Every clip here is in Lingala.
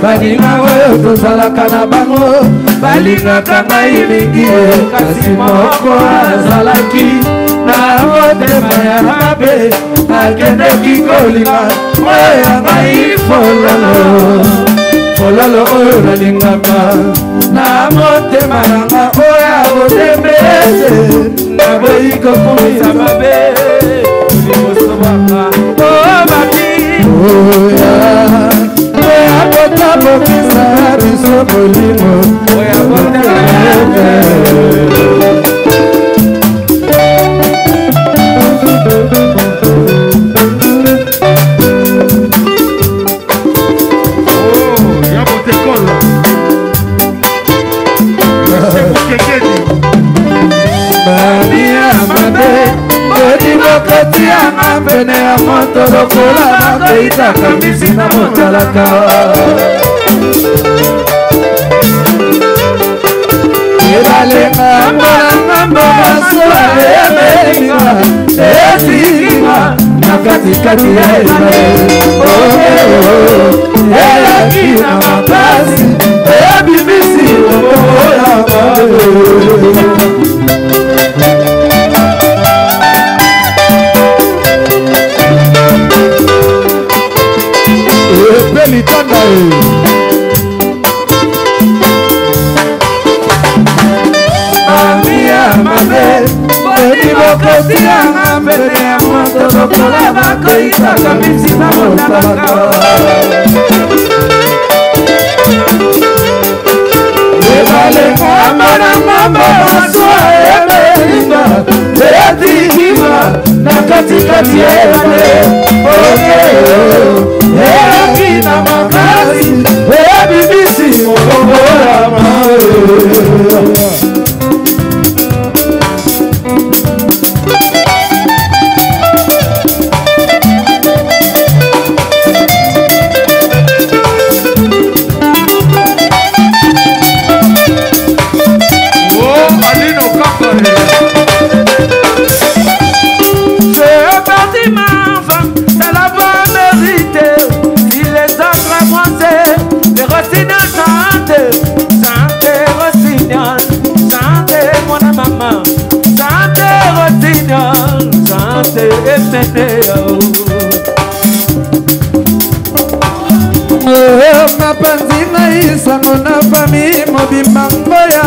baninga oyo tozalaka na bango balingaka ngai mingi kasi moko azalaki na motema ya mabe akendeki kolinga oyo ya ngai fololo oyo nalingaka na motema nanga oyo ya botembete naboyi kokomisa mabe libosobaka obaki oya botabokisa biso bolimo oya botembete Koti yanga pene ya moto lokola nakoitaka misi na motalaka ebalenga mbolanga masula ebelinga ezilinga na katikati ya ebale elaki na makasi ebimisi oboya Litanda Amia mame Bodi bokoti yanga mbele ya moto lokola bakoitaka misi na motalaka ebalenga mbona mama maswa ebelinga eyatikima na katikati ebale elaki na makasi ebibisi mokobola mawe mapanzi na isango na fami mobimba ngoya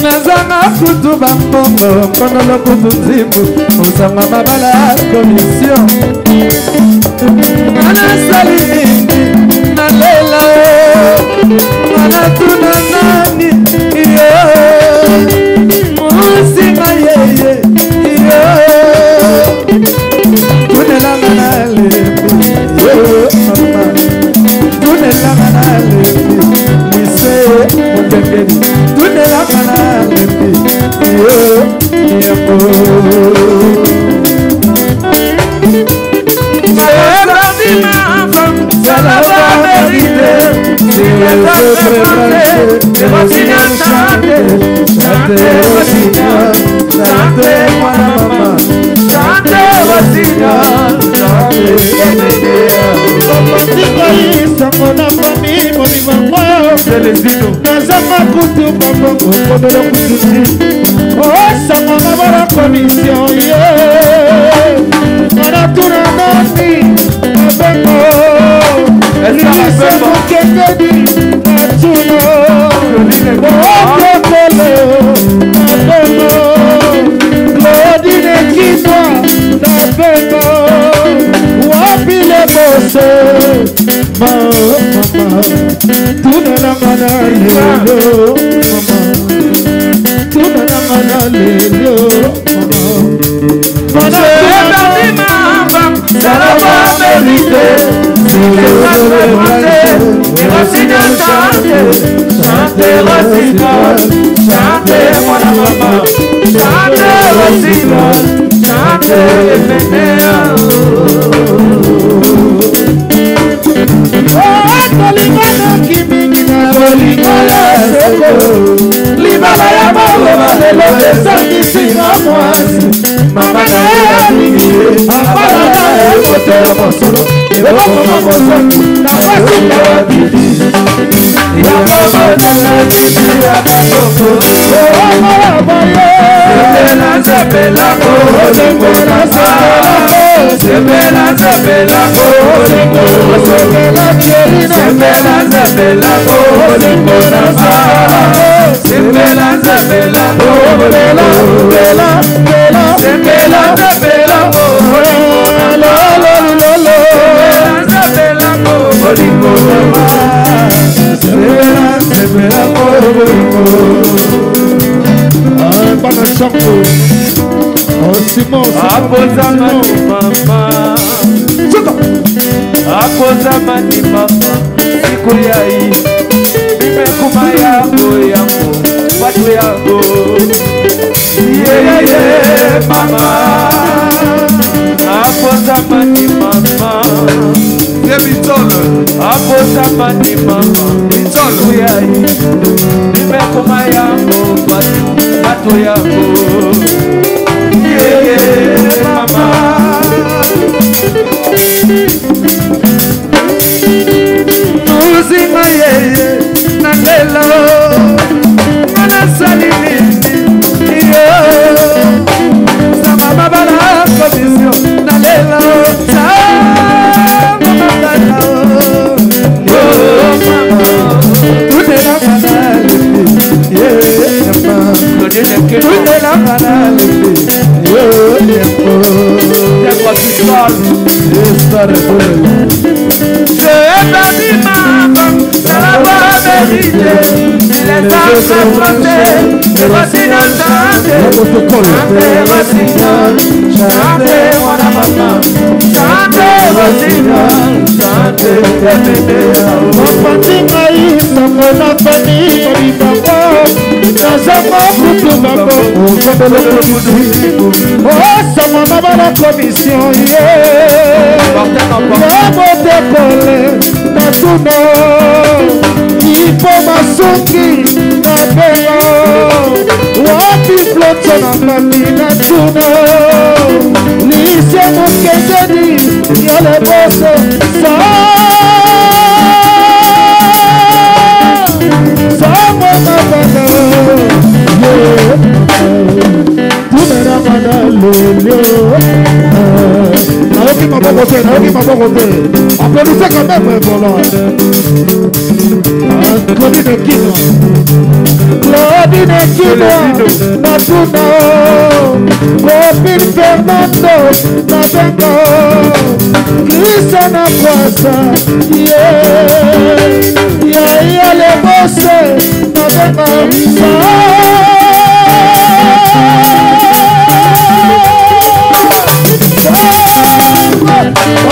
nazanga kutu bambongo mponolo kutu nzimbu osanga mabala komisio anasali mingi nalela anatuna nani iyo musinga yeye iyo tunelanga nalembi mama tunelanga nalembi lise mokengeni tunelanga nalembi iyo yemo ça la va mériter si les autres branchés les racines chanter chanter racines chanter moi la maman chanter racines chanter sango na famille mobima moyo selezino nazama kutu bambongo kodolo kutusi oh sango mabara commission ye manatuna nani abengo elisa mokengedi atuno okekole abengo Claudine Kinwa abengo wapile bose mama tunanangana lelo mama tunanangana lelo mama ça la va mériter si les autres branchés les racines chanter chanter racines chanter moi la maman chanter racines chanter efenea kolingana kimingi na kolingana seko libala ya mawa lelo desangisi na mwasi mama na ya mingi apala na ya kote ya mosolo eboko mamosaku na mwasi na wabidi Apozamani mama siku yai nimekuma yangu watu yangu yeye mama apozamani mama apozamani mama siku yai nimekuma yangu watu yangu yeye mama Nuzima yeye nangelo Manasalini iyo Sama mabala komisyo nangelo Sama mabala Yo mama Tudela kanalipi Yeah mama Tudela kanalipi Yo yampo Yampo kisol Yestare tudela Je bâtis ma femme, ça la voix mérité. Il est temps de s'affronter, et voici notre santé. Chantez, voici notre, chantez, voilà maman. Chantez, voici notre, chantez, bébé. Mon petit maïs, ça me l'a famille, mon papa. Dans un mot, pour tout ma peau, oh, ça m'en a la commission, yeah. Natuno Ipo masuki Napeo Wapi floto na mami Natuno Lise mukejeni Yole boso Samo mabana Tumera madalo Naoki mabogote Applaudissez quand même voilà. Claudine Kino Natuno Copine Fernando Nabengo Christiana Kwasa Yeah le bosse Nabengo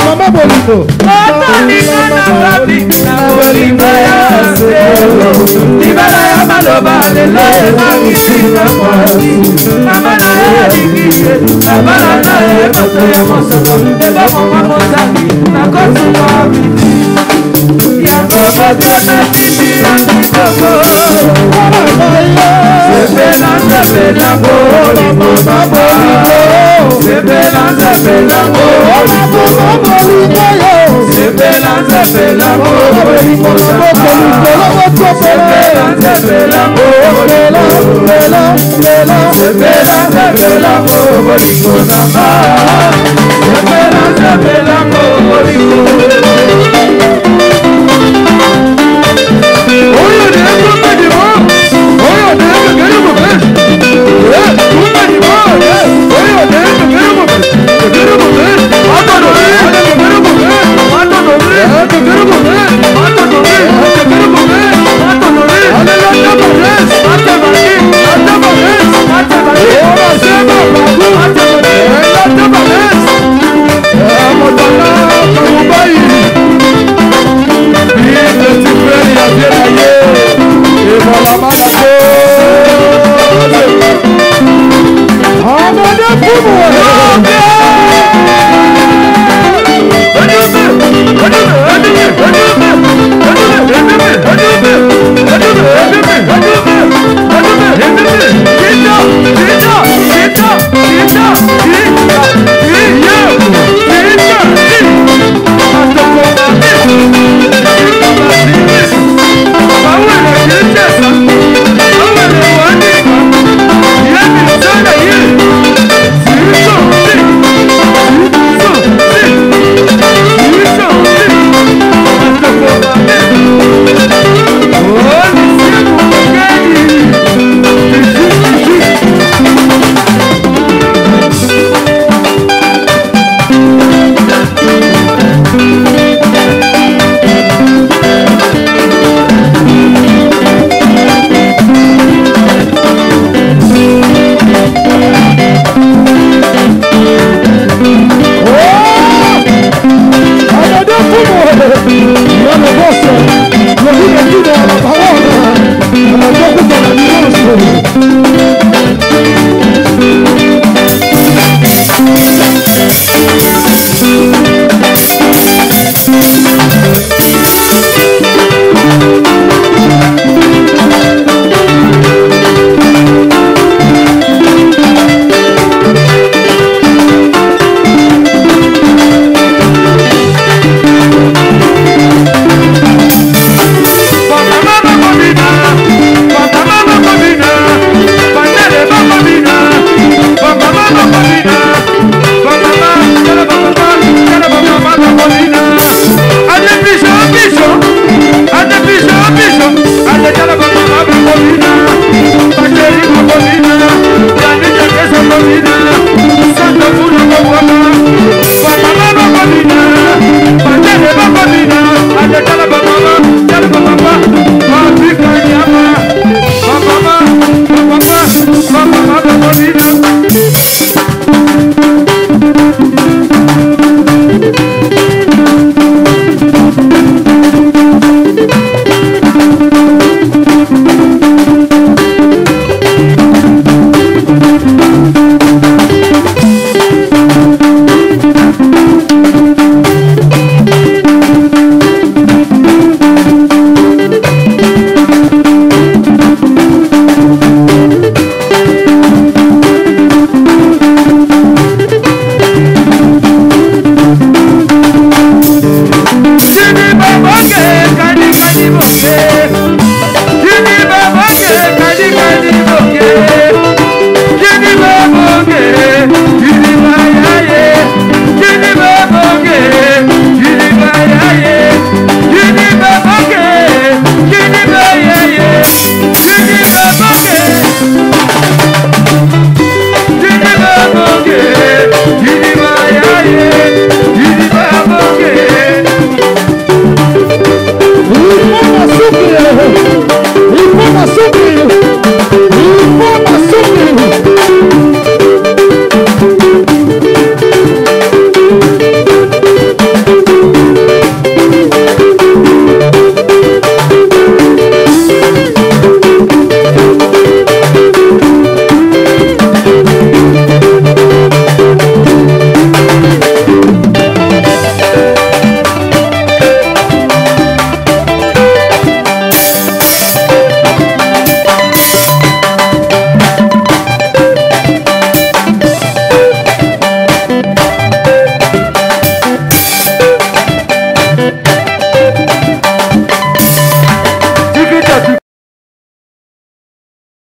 Mama Bolito Bolingo ya selo Libala ya maloba Lelo ya magisina kwasi Mama na ya dikiye Nabala na ya mato ya mosoko Eba mama mozaki Nakosu mabiti Ya mama kona titi ya kikoko Sebela Bolingo Mama Sebela Bolingo Sebela Bolingo Sebela Bolingo